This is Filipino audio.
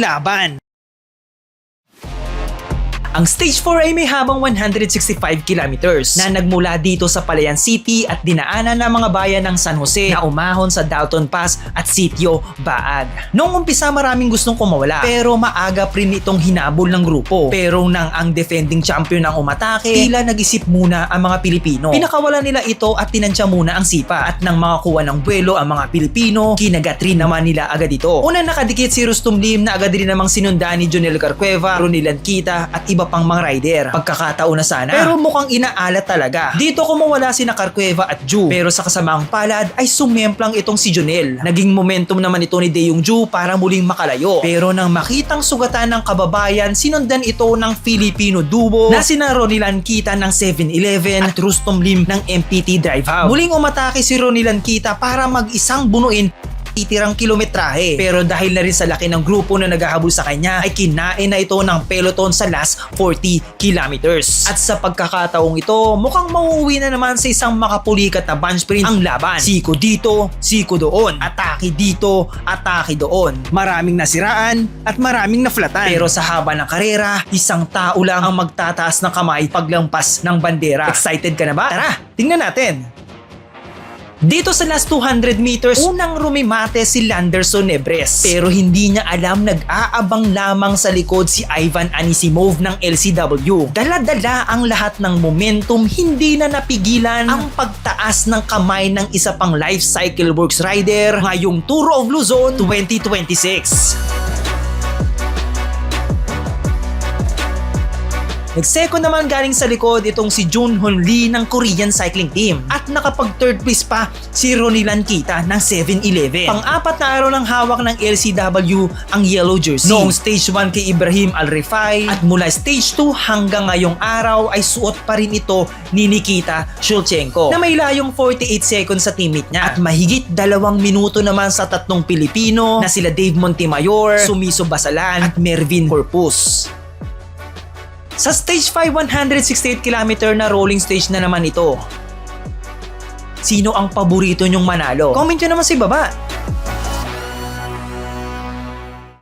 laban. Ang Stage 4 ay may habang 165 kilometers na nagmula dito sa Palayan City at dinaanan ng mga bayan ng San Jose na umahon sa Dalton Pass at Sitio Baag. Noong umpisa maraming gustong kumawala pero maaga rin itong hinabol ng grupo. Pero nang ang defending champion ang umatake, tila nag-isip muna ang mga Pilipino. Pinakawalan nila ito at tinansya muna ang sipa at nang makakuha ng buwelo ang mga Pilipino, kinagat rin naman nila agad ito. Una nakadikit si Rustum Lim na agad rin namang sinundan ni Jonel Carcueva, Ronel Kita at iba pang mga rider. Pagkakataon na sana. Pero mukhang inaalat talaga. Dito kumawala sina Carcueva at Ju. Pero sa kasamaang palad ay sumemplang itong si Jonel. Naging momentum naman ito ni Deong Ju para muling makalayo. Pero nang makitang sugatan ng kababayan, sinundan ito ng Filipino duo na sina Ronel Kita ng 7-Eleven at Rustum Lim ng MPT Drive Hub. Muling umatake si Ronel Kita para mag-isang bunuin titirang kilometrahe. Pero dahil na rin sa laki ng grupo na naghahabol sa kanya ay kinain na ito ng peloton sa last 40 kilometers. At sa pagkakataong ito, mukhang mauuwi na naman sa isang makapulikat na bunch sprint ang laban. Siko dito, siko doon. Atake dito, atake doon. Maraming nasiraan at maraming naflatan. Pero sa haba ng karera, isang tao lang ang magtataas ng kamay paglampas ng bandera. Excited ka na ba? Tara, tingnan natin. Dito sa last 200 meters, unang rumimate si Landerson Nebres. Pero hindi niya alam nag-aabang lamang sa likod si Ivan Anisimov ng LCW. Dala-dala ang lahat ng momentum, hindi na napigilan ang pagtaas ng kamay ng isa pang Life Cycle Works rider ngayong Tour of Luzon 2026. Nagsecond naman galing sa likod itong si Jun Hon Lee ng Korean Cycling Team. At nakapag third place pa si Ronel Kita ng 7-Eleven. Pang-apat na araw ng hawak ng LCW ang yellow jersey. Noong stage 1 kay Ibrahim Al-Rifai at mula stage 2 hanggang ngayong araw ay suot pa rin ito ni Nikita Shulchenko na may layong 48 seconds sa teammate niya. At mahigit 2 minuto naman sa tatlong Pilipino na sila Dave Montemayor, Sumiso Basalan at Mervin Corpus. Sa stage 5, 168 km na rolling stage na naman ito. Sino ang paborito nyong manalo? Comment nyo naman sa baba.